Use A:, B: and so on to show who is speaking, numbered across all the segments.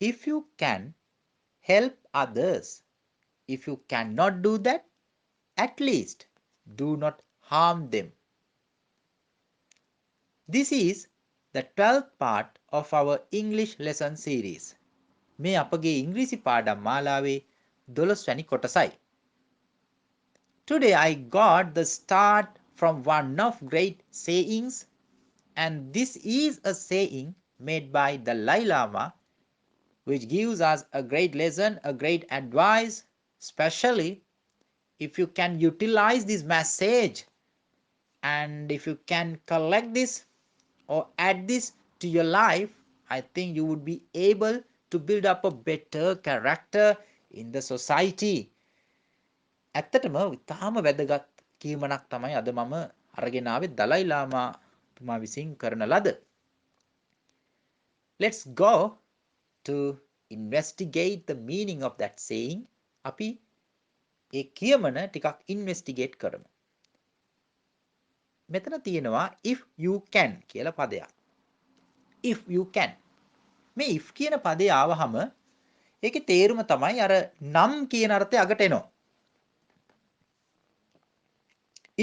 A: if you can, help others. If you cannot do that, at least do not harm them. This is the 12th part of our English lesson series. මේ අපගේ ඉංග්‍රීසි පාඩම් මාලාවේ 12 වැනි කොටසයි. Today I got the start from one of great sayings, and this is a saying made by the Dalai Lama which gives us a great lesson, a great advice, especially if you can utilize this message and if you can collect this or add this to your life, I think you would be able to build up a better character in the society. ඇත්තටම ඉතාම වැදගත් කීමනක් තමයි අද මම අරගෙන ආවේ දලයි ලාමා තුමා විසින් කරන ලද. Let's go to investigate the meaning of that saying. අපි ඒ කියමන ටිකක් ඉන්වෙස්ටිගේට් කරමු. මෙතන තියෙනවා if you can කියලා පදයක්. if you can. මේ if කියන පදේ ආවහම ඒකේ තේරුම තමයි අර නම් කියන අර්ථය අගට එනවා.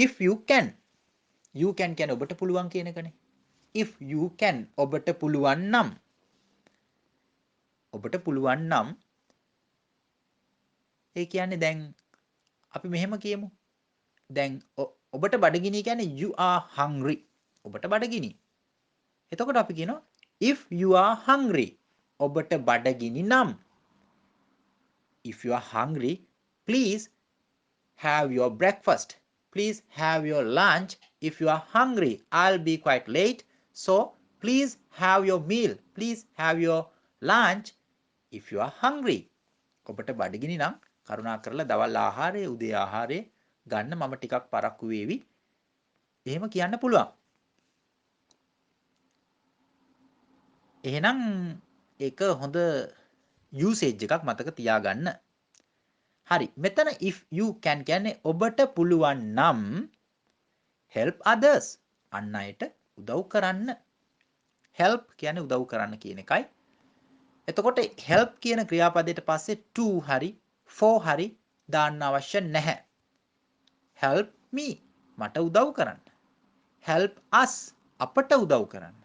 A: if you can. you can කියන්නේ ඔබට පුළුවන් කියන එකනේ. if you can ඔබට පුළුවන් නම්. ඔබට පුළුවන් නම් ඒ කියන්නේ දැන් අපි මෙහෙම කියමු. දැන් ඔබට බඩගිනි කියන්නේ you are hungry. ඔබට බඩගිනි. එතකොට අපි කියනවා if you are hungry. ඔබට බඩගිනි නම්. if you are hungry, please have your breakfast. Please have your lunch. If you are hungry, I'll be quite late. So please have your meal. Please have your lunch if you are hungry. ඔබට බඩගිනි නම් කරුණාකරලා දවල් ආහාරය උදේ ආහාරය ගන්න මම ටිකක් පරක්කු වේවි. එහෙම කියන්න පුළුවන්. එහෙනම් ඒක හොඳ යූසේජ් එකක් මතක තියාගන්න. හරි. මෙතන if you can කියන්නේ ඔබට පුළුවන් නම් help others. අන් අයට උදව් කරන්න. help කියන්නේ උදව් කරන්න කියන එකයි. එතකොට help කියන ක්‍රියාපදයට පස්සේ to හරි for හරි දාන්න අවශ්‍ය නැහැ. help me මට උදව් කරන්න. help us අපට උදව් කරන්න.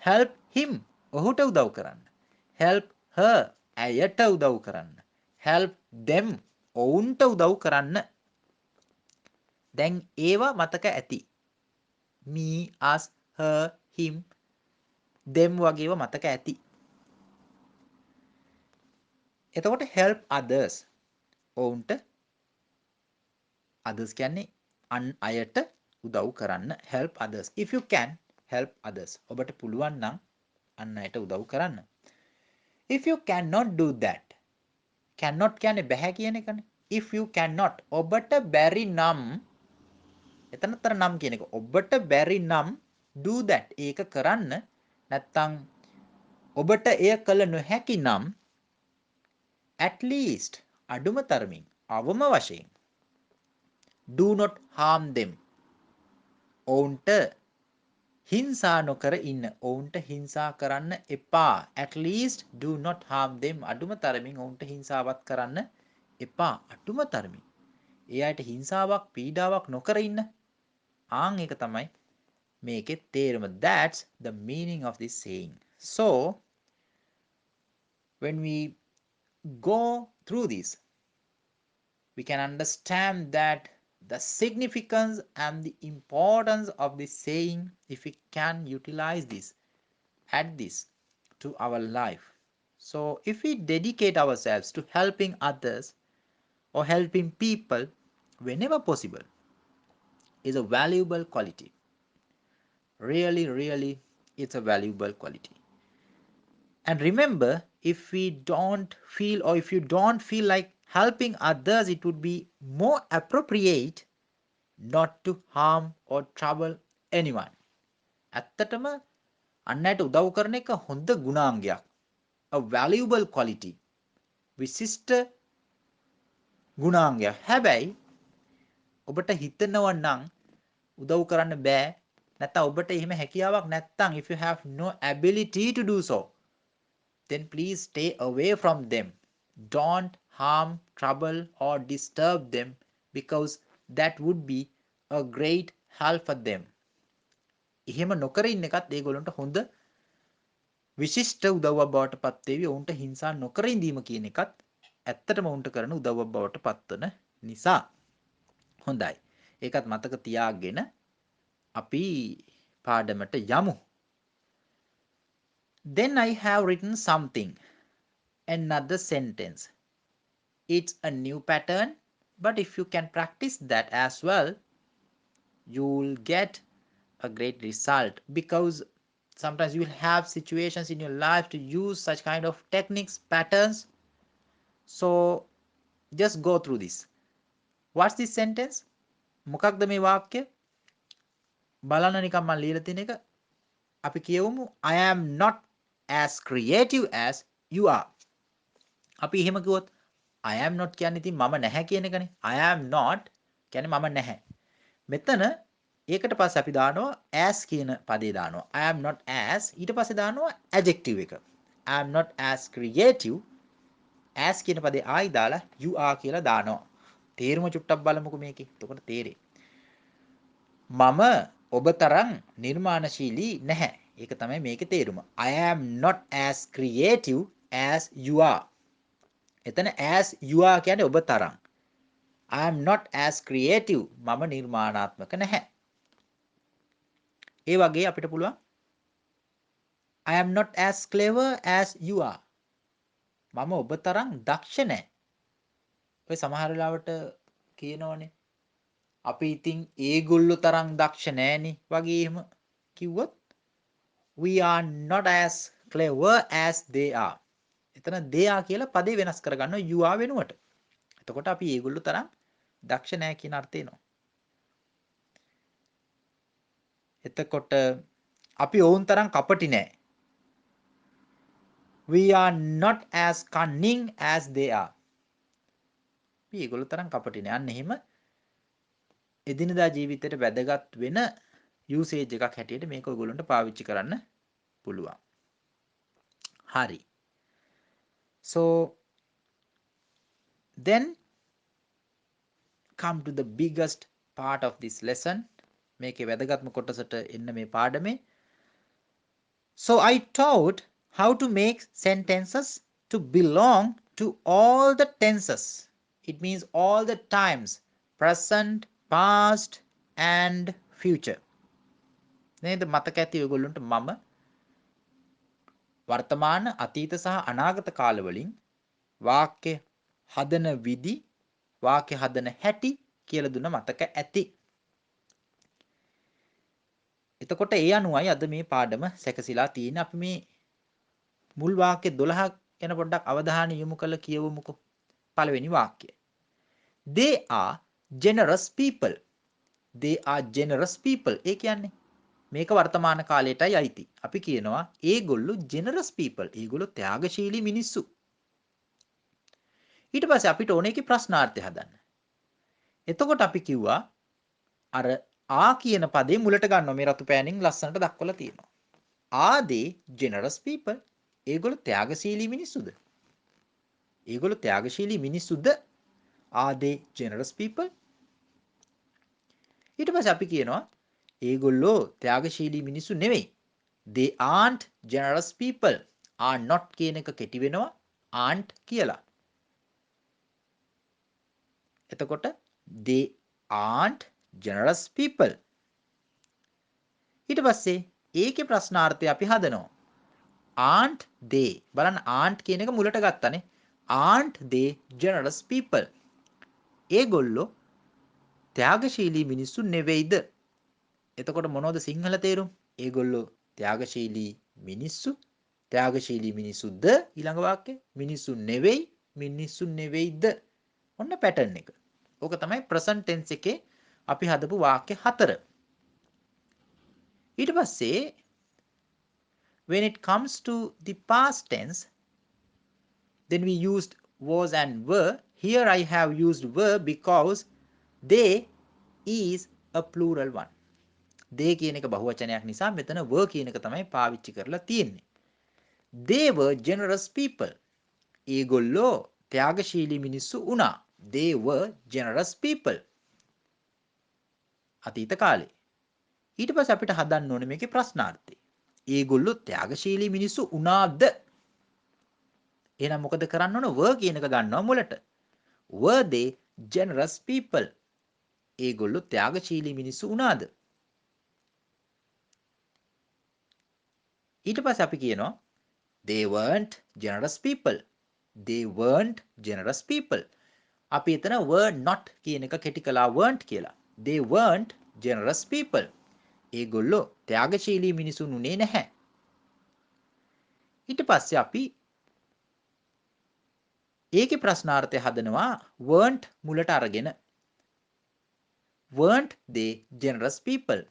A: help him ඔහුට උදව් කරන්න. help her ඇයට උදව් කරන්න. help them ඔවුන්ට උදව් කරන්න. දැන් ඒවා මතක ඇති. me, us, her, him, them වගේව මතක ඇති. එතකොට help others ඔවුන්ට others කියන්නේ අන් අයට උදව් කරන්න. help others. if you can help others. ඔබට පුළුවන් නම් අන් අයට උදව් කරන්න. if you cannot do that. cannot කියන්නේ බැහැ කියන එකනේ. if you cannot ඔබට බැරි නම් එතනතර නම් කියන එක ඔබට බැරි නම් do that ඒක කරන්න නැත්තම් ඔබට එය කළ නොහැකි නම් at least අඩුම තරමින් අවම වශයෙන් do not harm them ඔවුන්ට හිංසා නොකර ඉන්න. ඔවුන්ට හිංසා කරන්න එපා. at least do not harm them අඩුම තරමින් ඔවුන්ට හිංසාවක් කරන්න එපා. අඩුම තරමින් ඒ අයට හිංසාවක් පීඩාවක් නොකර ඉන්න. ආන් ඒක තමයි මේකේ තේරුම. that's the meaning of this saying. so when we go through this, we can understand that the significance and the importance of this saying if we can utilize this, add this to our life. So if we dedicate ourselves to helping others or helping people whenever possible is a valuable quality. Really it's a valuable quality. And remember, if we don't feel or if you don't feel like helping others, it would be more appropriate not to harm or trouble anyone. ඇත්තටම අන් අයට උදව් කරන එක හොඳ ගුණාංගයක්. a valuable quality. විශිෂ්ට ගුණාංගයක්. හැබැයි ඔබට හිතනවා නම් උදව් කරන්න බෑ නැත්නම් ඔබට එහෙම හැකියාවක් නැත්නම් if you have no ability to do so, then please stay away from them. Don't harm, trouble, or disturb them because that would be a great help for them. එහෙම නොකර ඉන්න එකත් ඒගොල්ලන්ට හොඳ විශිෂ්ට උදව්වක් බවට පත් වේවි. ඔවුන්ට හිංසා නොකර ඉඳීම කියන එකත් ඇත්තටම ඔවුන්ට කරන උදව්වක් බවට පත්වන නිසා. හොඳයි. ඒකත් මතක තියාගෙන අපි පාඩමට යමු. Then I have written something. Another sentence. It's a new pattern, but if you can practice that as well, you'll get a great result, because sometimes you will have situations in your life to use such kind of techniques, patterns. So just go through this. What's this sentence? මොකක්ද මේ වාක්‍ය? බලන්න නිකන් මම ලියලා තියෙන එක. අපි කියවමු I am not as creative as you are. අපි එහෙම කිව්වොත් I am not කියන්නේ ඉතින් මම නැහැ කියන එකනේ. I am not කියන්නේ මම නැහැ. මෙතන ඒකට පස්සේ අපි දානවා as කියන පදේ දානවා. I am not as ඊට පස්සේ දානවා adjective එක. I am not as creative as කියන පදේ ආයි දාලා you are කියලා දානවා. තේරුම චුට්ටක් බලමුකෝ මේකේ. එතකොට තේරෙයි. මම ඔබ තරම් නිර්මාණශීලී නැහැ. ඒක තමයි මේකේ තේරුම. I am not as creative as you are. එතන as you are කියන්නේ ඔබ තරම්. I am not as creative. මම නිර්මාණාත්මක නැහැ. ඒ වගේ අපිට පුළුවන් I am not as clever as you are. මම ඔබ තරම් දක්ෂ නැහැ. ඔය සමහර වෙලාවට කියනවනේ අපි ඉතින් ඒගොල්ලෝ තරම් දක්ෂ නෑනේ වගේ එහෙම කිව්වොත් we are not as clever as they are. එතන they are කියලා පදේ වෙනස් කරගන්නවා you are වෙනුවට. එතකොට අපි ඒගොල්ලෝ තරම් දක්ෂ නෑ කියන අර්ථය එනවා. එතකොට අපි ඔවුන් තරම් කපටි නෑ. We are not as cunning as they are. අපි ඒගොල්ලෝ තරම් කපටි නෑ. අන්න එහෙම එදිනදා ජීවිතයට වැදගත් වෙන යූසේජ් එකක් හැටියට මේක ඔයගොල්ලන්ට පාවිච්චි කරන්න පුළුවන්. හරි. So then come to the biggest part of this lesson. මේකේ වැදගත්ම කොටසට එන්න මේ පාඩමේ. So I taught how to make sentences to belong to all the tenses. It means all the times, present, past and future. නේද? මතක ඇති ඔයගොල්ලන්ට මම වර්තමාන, අතීත සහ අනාගත කාලවලින් වාක්‍ය හදන විදි, වාක්‍ය හදන හැටි කියලා දුන්න මතක ඇති. එතකොට ඒ අනුවයි අද මේ පාඩම සැකසීලා තියෙන්නේ. අපි මේ මුල් වාක්‍ය 12ක් ගැන පොඩ්ඩක් අවධානය යොමු කරලා කියවමුකෝ. පළවෙනි වාක්‍යය. They are generous people. They are generous people. ඒ කියන්නේ මේක වර්තමාන කාලයටයි අයිති. අපි කියනවා ඒගොල්ලෝ generous people. ඒගොල්ලෝ ත්‍යාගශීලී මිනිස්සු. ඊට පස්සේ අපිට ඕනේ ඒකේ ප්‍රශ්නාර්ථය හදන්න. එතකොට අපි කිව්වා අර ආ කියන පදේ මුලට ගන්නවා. මේ රතු පෑනින් ලස්සනට දක්වලා තියෙනවා. Are they generous people? ඒගොල්ලෝ ත්‍යාගශීලී මිනිස්සුද? ඒගොල්ලෝ ත්‍යාගශීලී මිනිස්සුද? Are they generous people? ඊට පස්සේ අපි කියනවා ඒගොල්ලෝ ත්‍යාගශීලී මිනිස්සු නෙවෙයි. They aren't generous people. Are not කියන එක කෙටි වෙනවා aren't කියලා. එතකොට they aren't generous people. ඊට පස්සේ ඒකේ ප්‍රශ්නාර්ථය අපි හදනවා. aren't they බලන්න aren't කියන එක මුලට ගත්තනේ. aren't they generous people? ඒගොල්ලෝ ත්‍යාගශීලී මිනිස්සු නෙවෙයිද? එතකොට මොනවද සිංහල තේරුම්? ඒගොල්ලෝ ත්‍යාගශීලී මිනිස්සු. ත්‍යාගශීලී මිනිස්සුද? ඊළඟ වාක්‍යය මිනිස්සු නෙවෙයි. මිනිස්සු නෙවෙයිද? ඔන්න පැටර්න් එක. ඕක තමයි present tense එකේ අපි හදපු වාක්‍ය 4. ඊට පස්සේ when it comes to the past tense, then we used was and were. Here I have used were because they is a plural one. they කියන එක බහුවචනයක් නිසා මෙතන were කියන එක තමයි පාවිච්චි කරලා තියෙන්නේ. they were generous people. ඒගොල්ලෝ ත්‍යාගශීලී මිනිස්සු වුණා. They were generous people. අතීත කාලේ. ඊට පස්සේ අපිට හදන්න ඕනේ මේකේ ප්‍රශ්නාර්ථය. ඒගොල්ලෝ ත්‍යාගශීලී මිනිස්සු වුණාද? එහෙනම් මොකද කරන්න ඕන? were කියන එක ගන්නවා මුලට. Were they generous people? ඒගොල්ලෝ ත්‍යාගශීලී මිනිස්සු වුණාද? ඊට පස්සේ අපි කියනවා they weren't generous people. They weren't generous people. අපි එතන were not කියන එක කෙටි කළා weren't කියලා. They weren't generous people. ඒගොල්ලෝ ත්‍යාගශීලී මිනිසුන් උනේ නැහැ. ඊට පස්සේ අපි ඒකේ ප්‍රශ්නාර්ථය හදනවා weren't මුලට අරගෙන. weren't they generous people?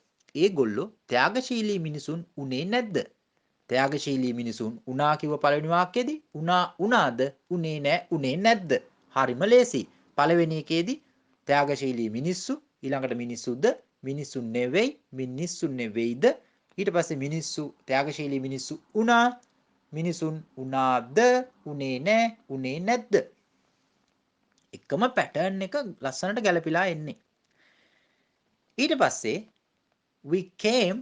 A: ඒගොල්ලෝ ත්‍යාගශීලී මිනිසුන් උනේ නැද්ද? ත්‍යාගශීලී මිනිසුන් උනා කිව්ව පළවෙනි වාක්‍යයේදී උනාද උනේ නැද්ද? හරිම ලේසි. පළවෙනි එකේදී ත්‍යාගශීලී මිනිස්සු ඊළඟට මිනිස්සුද මිනිස්සුන් නෙවෙයිද ඊට පස්සේ මිනිස්සු ත්‍යාගශීලී මිනිස්සු උනා මිනිසුන් උනාද උනේ නැද්ද? එකම පැටර්න් එක ලස්සනට ගැලපිලා එන්නේ. ඊට පස්සේ we came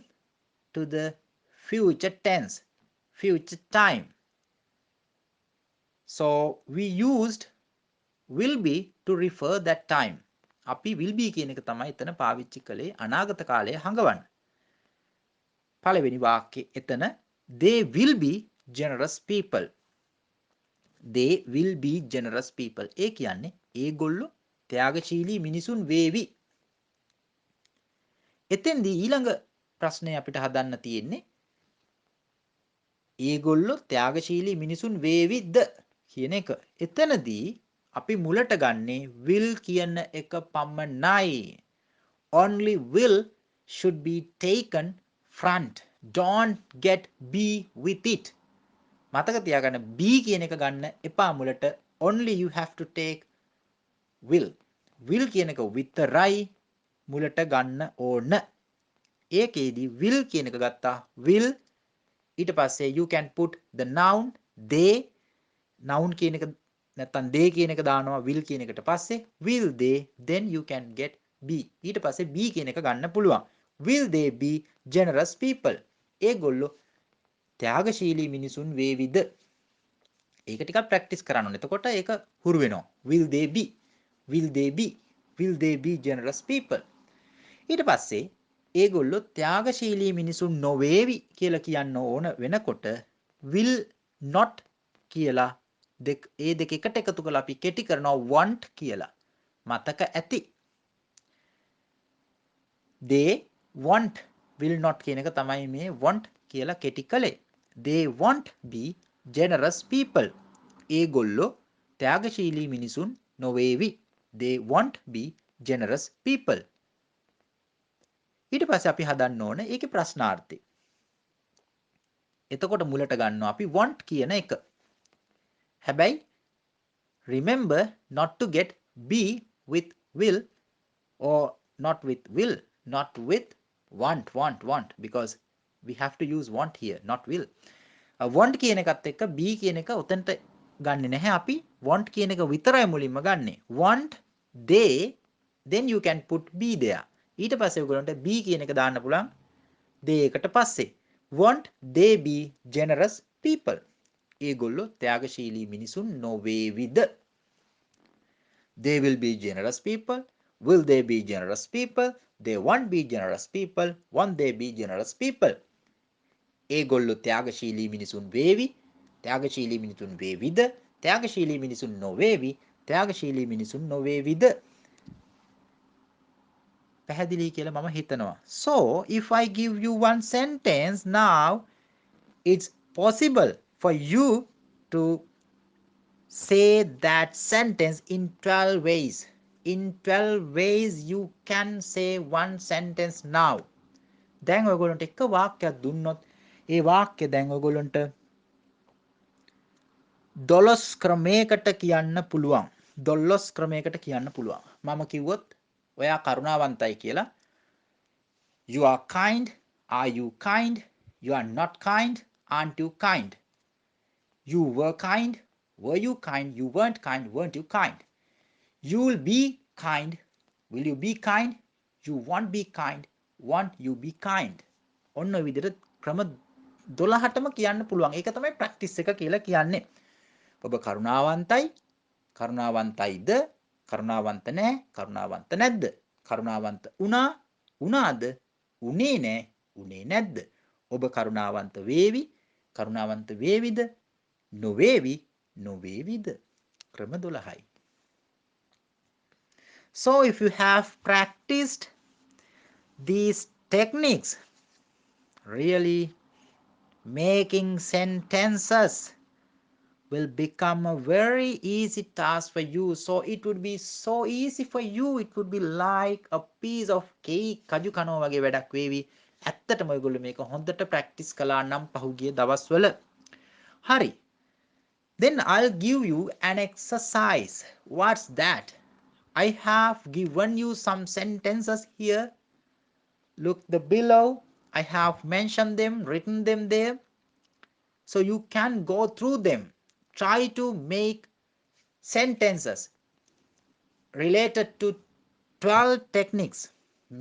A: to the future tense, future time. So we used will be to refer that time. අපි will be කියන එක තමයි එතන පාවිච්චි කළේ අනාගත කාලය හඟවන්න. පළවෙනි වාක්‍යයේ එතන they will be generous people. They will be generous people. ඒ කියන්නේ ඒගොල්ලෝ ත්‍යාගශීලී මිනිසුන් වේවි. එතෙන්දී ඊළඟ ප්‍රශ්නය අපිට හදන්න තියෙන්නේ ඒගොල්ලෝ ත්‍යාගශීලී මිනිසුන් වේවිද කියන එක. එතනදී අපි මුලට ගන්නේ will කියන එක පමණයි. Only will should be taken front. Don't get be with it. මතක තියාගන්න be කියන එක ගන්න එපා මුලට. Only you have to take will. will කියන එක විතරයි මුලට ගන්න ඕන. ඒකේදී will කියන එක ගත්තා will ඊට පස්සේ you can put the noun they noun කියන එක නැත්තම් they කියන එක දානවා will කියන එකට පස්සේ will they then you can get be ඊට පස්සේ be කියන එක ගන්න පුළුවන්. will they be generous people? ඒගොල්ලෝ ත්‍යාගශීලී මිනිසුන් වේවිද? ඒක ටිකක් ප්‍රැක්ටිස් කරන්න ඕනේ. එතකොට ඒක හුරු වෙනවා. will they be will they be generous people? ඊට පස්සේ ඒගොල්ලෝ ත්‍යාගශීලී මිනිසුන් නොවේවි කියලා කියන්න ඕන වෙනකොට will not කියලා ඒ දෙක එකට එකතු කරලා අපි කෙටි කරනවා want කියලා. මතක ඇති. they want will not කියන එක තමයි මේ want කියලා කෙටි කළේ. they won't be generous people. ඒගොල්ලෝ ත්‍යාගශීලී මිනිසුන් නොවේවි. they won't be generous people. ඊට පස්සේ අපි හදන්න ඕන ඒකේ ප්‍රශ්නාර්ථය. එතකොට මුලට ගන්නවා අපි want කියන එක. හැබැයි remember not to get be with will or not with want because we have to use want here not will. want කියන එකත් එක්ක be කියන එක උතන්ට ගන්නෙ නැහැ අපි. want කියන එක විතරයි මුලින්ම ගන්නෙ. want they then you can put be there. ඊට පස්සේ ඔයගොල්ලන්ට be කියන එක දාන්න පුළුවන් they එකට පස්සේ. want they be generous people? ඒගොල්ලෝ ත්‍යාගශීලී මිනිසුන් නොවේවිද? they will be generous people. will they be generous people? they won't be generous people. won't they be generous people? ඒගොල්ලෝ ත්‍යාගශීලී මිනිසුන් වේවි. ත්‍යාගශීලී මිනිසුන් වේවිද? ත්‍යාගශීලී මිනිසුන් නොවේවි. ත්‍යාගශීලී මිනිසුන් නොවේවිද? පැහැදිලි කියලා මම හිතනවා. So if I give you one sentence now, it's possible for you to say that sentence in 12 ways. In 12 ways you can say one sentence now. දැන් ඔයගොල්ලන්ට එක වාක්‍යයක් දුන්නොත් ඒ වාක්‍ය දැන් ඔයගොල්ලන්ට 12 ක්‍රමයකට කියන්න පුළුවන්. 12 ක්‍රමයකට කියන්න පුළුවන්. මම කිව්වොත් ඔයා කරුණාවන්තයි කියලා. You are kind. Are you kind? You are not kind. Aren't you kind? You were kind. Were you kind? You weren't kind. Weren't you kind? You will be kind. Will you be kind? You won't be kind. Won't you be kind? ඔන්න ඔය විදිහට ක්‍රම 12ටම කියන්න පුළුවන්. ඒක තමයි practice එක කියලා කියන්නේ. ඔබ කරුණාවන්තයි. කරුණාවන්තයිද? කරුණාවන්ත නැහැ. කරුණාවන්ත නැද්ද? කරුණාවන්ත වුණා. වුණාද? උනේ නැහැ. උනේ නැද්ද? ඔබ කරුණාවන්ත වේවි. කරුණාවන්ත වේවිද? නොවේවි. නොවේවිද? ක්‍රම 12යි. So if you have practiced these techniques, really making sentences will become a very easy task for you. So it would be so easy for you. It would be like a piece of cake. කජු කනවා වගේ වැඩක් වේවි. ඇත්තටම ඔයගොල්ලෝ මේක හොඳට practice කළා නම් පහුගිය දවස්වල. හරි. Then I'll give you an exercise. What's that? I have given you some sentences here. Look the below. I have mentioned them, written them there. So you can go through them. Try to make sentences related to 12 techniques.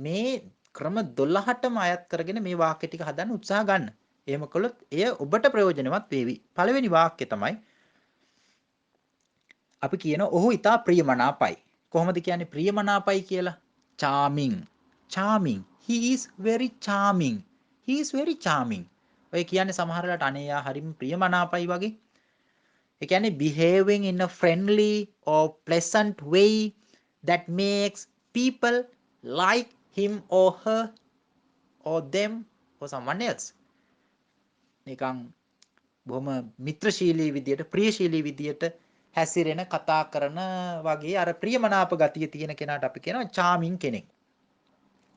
A: මේ ක්‍රම 12ටම අයත් කරගෙන මේ වාක්‍ය ටික හදන්න උත්සාහ ගන්න. එහෙම කළොත් එය ඔබට ප්‍රයෝජනවත් වේවි. පළවෙනි වාක්‍යය තමයි අපි කියන ඔහු ඉතා ප්‍රියමනාපයි. කොහොමද කියන්නේ ප්‍රියමනාපයි කියලා? charming. charming. He is very charming. He is very charming. ඔය කියන්නේ සමහරලාට අනේ යා හරිම ප්‍රියමනාපයි වගේ. ඒ කියන්නේ behaving in a friendly or pleasant way that makes people like him or her or them or someone else. නිකන් බොහොම මිත්‍රශීලී විදියට ප්‍රියශීලී විදියට හැසිරෙන කතා කරන වගේ අර ප්‍රියමනාප ගතිය තියෙන කෙනාට අපි කියනවා charming කෙනෙක්.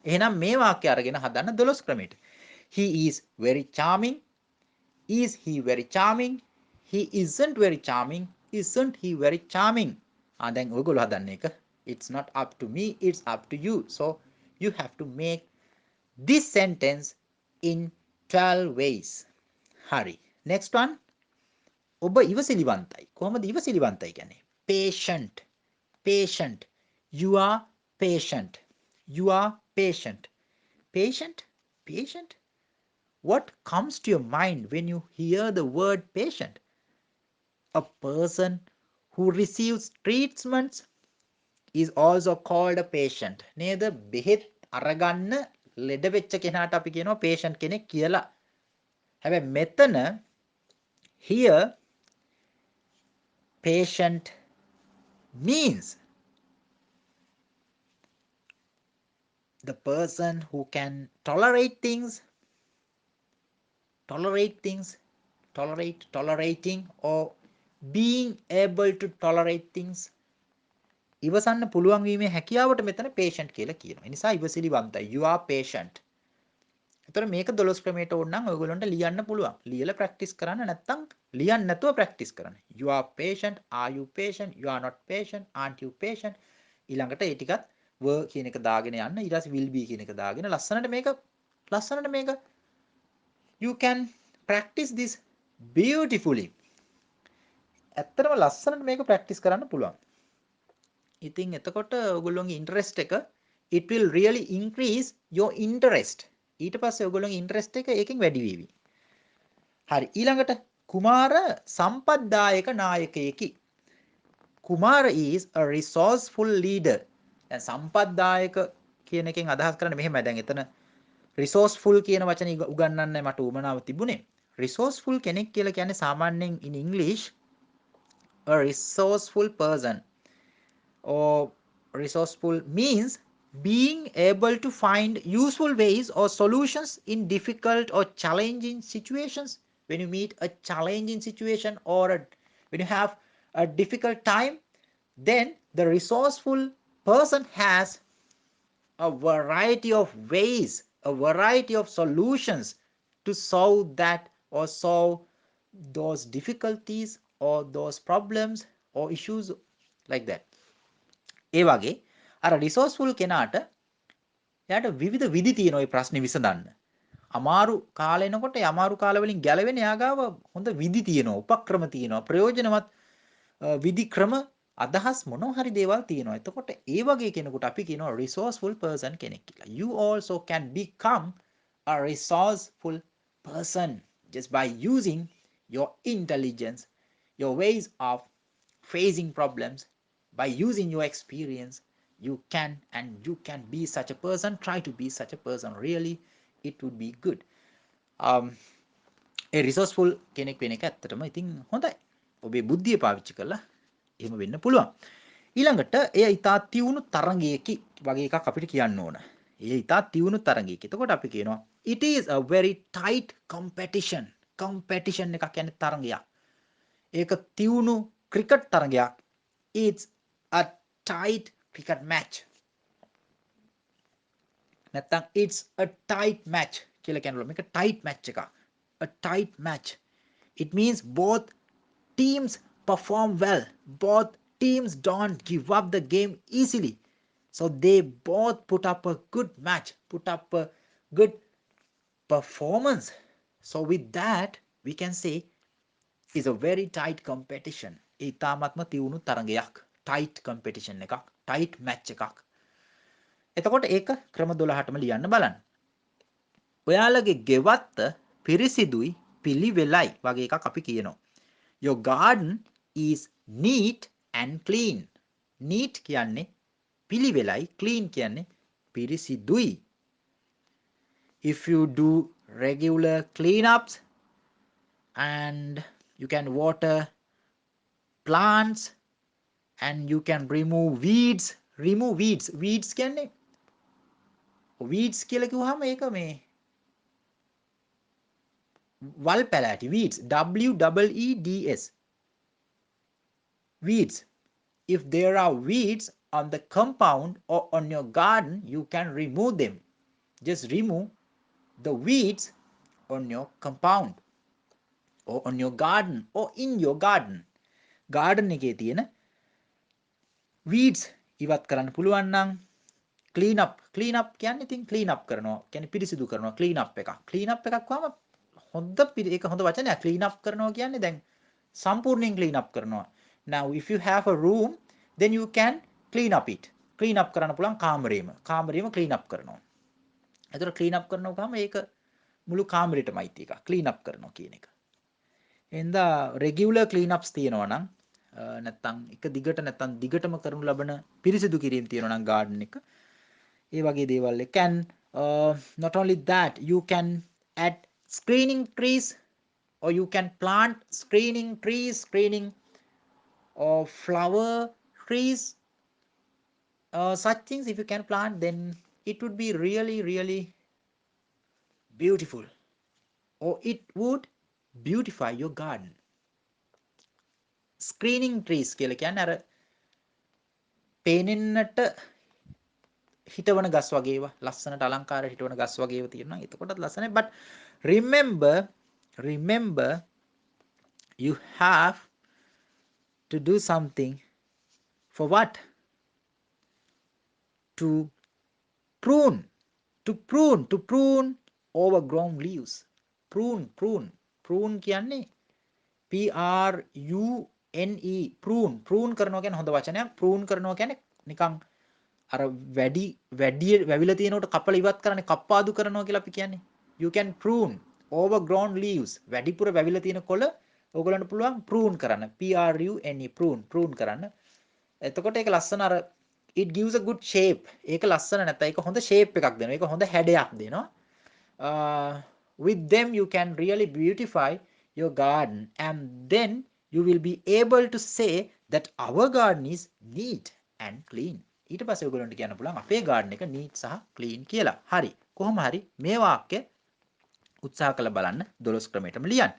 A: එහෙනම් මේ වාක්‍ය අරගෙන හදන්න 12 ක්‍රමයට. He is very charming. Is he very charming? He isn't very charming. Isn't he very charming? දැන් ඔයගොල්ලෝ හදන්න එක. It's not up to me, it's up to you. So you have to make this sentence in 12 ways. හරි. Next one. ඔබ ඉවසිලිවන්තයි. කොහොමද ඉවසිලිවන්තයි කියන්නේ? patient. patient. You are patient. You are patient. patient. patient. What comes to your mind when you hear the word patient? A person who receives treatments is also called a patient. නේද? බෙහෙත් අරගන්න ලෙඩ වෙච්ච කෙනාට අපි කියනවා patient කෙනෙක් කියලා. හැබැයි මෙතන here patient means the person who can tolerate things, tolerating or being able to tolerate things. ඉවසන්න පුළුවන් වීමේ හැකියාවට මෙතන patient කියලා කියනවා. ඒ නිසා ඉවසිලිවන්තයි. You are patient. එතකොට මේක 12 ක්‍රමයට ඕන නම් ඔයගොල්ලන්ට ලියන්න පුළුවන්. ලියලා ප්‍රැක්ටිස් කරන්න නැත්නම් ලියන්න නැතුව ප්‍රැක්ටිස් කරන්න. You are patient. Are you patient? You are not patient. Aren't you patient? ඊළඟට ඒ ටිකත් were කියන එක දාගෙන යන්න. ඊට පස්සේ will be කියන එක දාගෙන ලස්සනට මේක you can practice this beautifully. ඇත්තටම ලස්සනට මේක ප්‍රැක්ටිස් කරන්න පුළුවන්. ඉතින් එතකොට ඔයගොල්ලෝගේ ඉන්ටරෙස්ට් එක it will really increase your interest. ඊට පස්සේ ඔයගොල්ලෝගේ ඉන්ටරෙස්ට් එක ඒකෙන් වැඩි වෙවි. හරි ඊළඟට කුමාර සම්පත්දායක නායකයෙකි. කුමාර is a resourceful leader. දැන් සම්පත්දායක කියන එකෙන් අදහස් කරන්නේ මෙහෙමයි. දැන් එතන resourceful කියන වචනේ උගන්වන්න මට උවමනාව තිබුණේ. resourceful කෙනෙක් කියලා කියන්නේ සාමාන්‍යයෙන් in English a resourceful person or resourceful means being able to find useful ways or solutions in difficult or challenging situations. When you meet a challenging situation or when you have a difficult time, then the resourceful person has a variety of ways, a variety of solutions to solve that or solve those difficulties or those problems or issues like that. ඒ වගේ අර රිසෝස්ෆුල් කෙනාට එයාට විවිධ විදි තියෙන ওই ප්‍රශ්නේ විසඳන්න. අමාරු කාලේ එනකොට ඒ අමාරු කාල වලින් ගැලවෙන්න යාගාව හොඳ විදි තියෙනවා, උපක්‍රම තියෙනවා, ප්‍රයෝජනවත් විදි ක්‍රම අදහස් මොනවා හරි දේවල් තියෙනවා. එතකොට ඒ වගේ කෙනෙකුට අපි කියනවා resourceful person කෙනෙක් කියලා. You also can become a resourceful person just by using your intelligence, your ways of facing problems, by using your experience. You can be such a person. Try to be such a person. Really, it would be good. ඒ රිසෝස්ෆුල් කෙනෙක් වෙන එක ඇත්තටම ඉතින් හොඳයි. ඔබේ බුද්ධිය පාවිච්චි කරලා එහෙම වෙන්න පුළුවන්. ඊළඟට එය ඉතා තියුණු තරඟයකි වගේ එකක් අපිට කියන්න ඕන. එය ඉතා තියුණු තරඟයකි. එතකොට අපි කියනවා it is a very tight competition. competition එකක් කියන්නේ තරඟයක්. ඒක තියුණු cricket තරඟයක්. It's a tight cricket match. නැත්තම් it's a tight match කියලා කියනවා. මේක tight match එකක්. A tight match. It means both teams perform well. Both teams don't give up the game easily. So they both put up a good match, put up a good performance. So with that, we can say it's a very tight competition. ඉතාමත්ම තියුණු තරඟයක්. Tight competition එකක්. Tight match එකක්. එතකොට ඒක ක්‍රම 12ටම ලියන්න බලන්න. ඔයාලගේ ගෙවත්ත පිරිසිදුයි පිළිවෙලයි වගේ එකක් අපි කියනවා. Your garden is neat and clean. Neat කියන්නේ පිළිවෙලයි, clean කියන්නේ පිරිසිදුයි. If you do regular cleanups and you can water plants and you can remove weeds. Remove weeds. Weeds කියන්නේ weeds කියලා කිව්වහම ඒක මේ වල් පැලෑටි. weeds. WEEDS. weeds. If there are weeds on the compound or on your garden, you can remove them. Just remove the weeds on your compound or on your garden or in your garden. garden එකේ තියෙන weeds ඉවත් කරන්න පුළුවන් නම් clean up කියන්නේ ඉතින් clean up කරනවා කියන්නේ පිරිසිදු කරනවා clean up එකක්. clean up එකක් වහම හොඳ ඒක හොඳ වචනයක්. clean up කරනවා කියන්නේ දැන් සම්පූර්ණයෙන් clean up කරනවා. Now if you have a room, then you can clean up it. clean up කරන්න පුළුවන් කාමරේම clean up කරනවා. එතකොට clean up කරනවා ගාම ඒක මුළු කාමරේටම අයිති එකක්. clean up කරනවා කියන එක. එහෙනම් regular clean ups තියෙනවා නම් නැත්තම් එක දිගට නැත්තම් දිගටම කරනු ලබන පිරිසිදු කිරීම තියෙනවා නම් garden එක. ඒ වගේ දේවල් එක. And not only that, you can add screening trees or you can plant screening or flower trees. Such things if you can plant, then it would be really beautiful, or it would beautify your garden. Screening trees කියලා කියන්නේ අර පේනෙන්නට හිටවන ගස් වගේ ඒවා ලස්සනට අලංකාරයට හිටවන ගස් වගේ ඒවා තියෙනවා. එතකොටත් ලස්සනයි. But remember you have to do something for what? To prune overgrown leaves. prune කියන්නේ PRUNE. prune කරනවා කියන්නේ හොඳ වචනයක්. prune කරනවා කියන්නේ නිකන් අර වැඩි වැවිලා තියෙනකොට කපලා ඉවත් කරන්නේ කප්පාදු කරනවා කියලා අපි කියන්නේ. You can prune overgrown leaves. වැඩිපුර වැවිලා තියෙන කොළ ඕගොල්ලන්ට පුළුවන් prune කරන්න. PRUNE prune කරන්න. එතකොට ඒක ලස්සන අර it gives a good shape. ඒක ලස්සන නැත්නම් ඒක හොඳ shape එකක් දෙනවා. ඒක හොඳ හැඩයක් දෙනවා. With them you can really beautify your garden, and then you will be able to say that our garden is neat and clean. ඊට පස්සේ ඔයගොල්ලන්ට කියන්න පුළුවන් අපේ garden එක neat සහ clean කියලා. හරි. කොහොම හරි මේ වාක්‍ය උත්සාහ කරලා බලන්න 12 ක්‍රමයටම ලියන්න.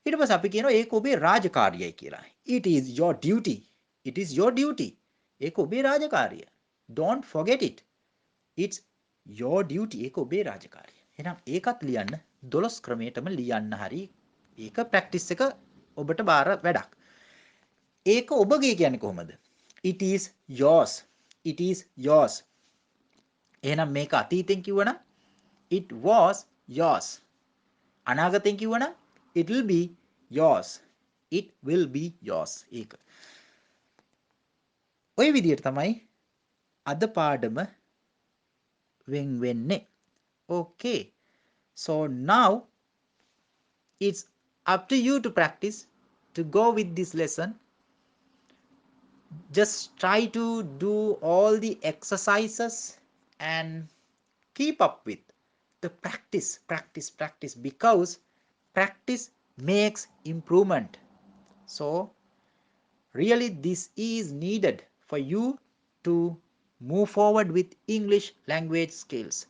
A: ඊට පස්සේ අපි කියනවා ඒක ඔබේ රාජකාරියයි කියලා. It is your duty. ඒක ඔබේ රාජකාරිය. Don't forget it. It's your duty. ඒක ඔබේ රාජකාරිය. එහෙනම් ඒකත් ලියන්න 12 ක්‍රමයටම ලියන්න. හරි. ඒක ප්‍රැක්ටිස් එක ඔබට බාර වැඩක්. ඒක ඔබගේ කියන්නේ කොහොමද? It is yours. එහෙනම් මේක අතීතෙන් කිව්වනම් it was yours. අනාගතයෙන් කිව්වනම් it will be yours. it will be yours. ඒක. ඔය විදිහට තමයි අද පාඩම වෙන් වෙන්නේ. Okay. So now it's up to you to practice to go with this lesson. Just try to do all the exercises and keep up with the practice because practice makes improvement. So really this is needed for you to move forward with English language skills.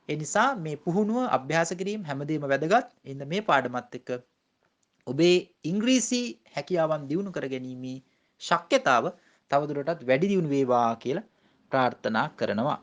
A: එනිසා මේ පුහුණුව අභ්‍යාස කිරීම හැමදේම වැදගත්. ඉන්න මේ පාඩමත් එක්ක ඔබේ ඉංග්‍රීසි හැකියාවන් දියුණු කර ගැනීමේ ශක්්‍යතාව තවදුරටත් වැඩි දියුණු වේවා කියලා ප්‍රාර්ථනා කරනවා.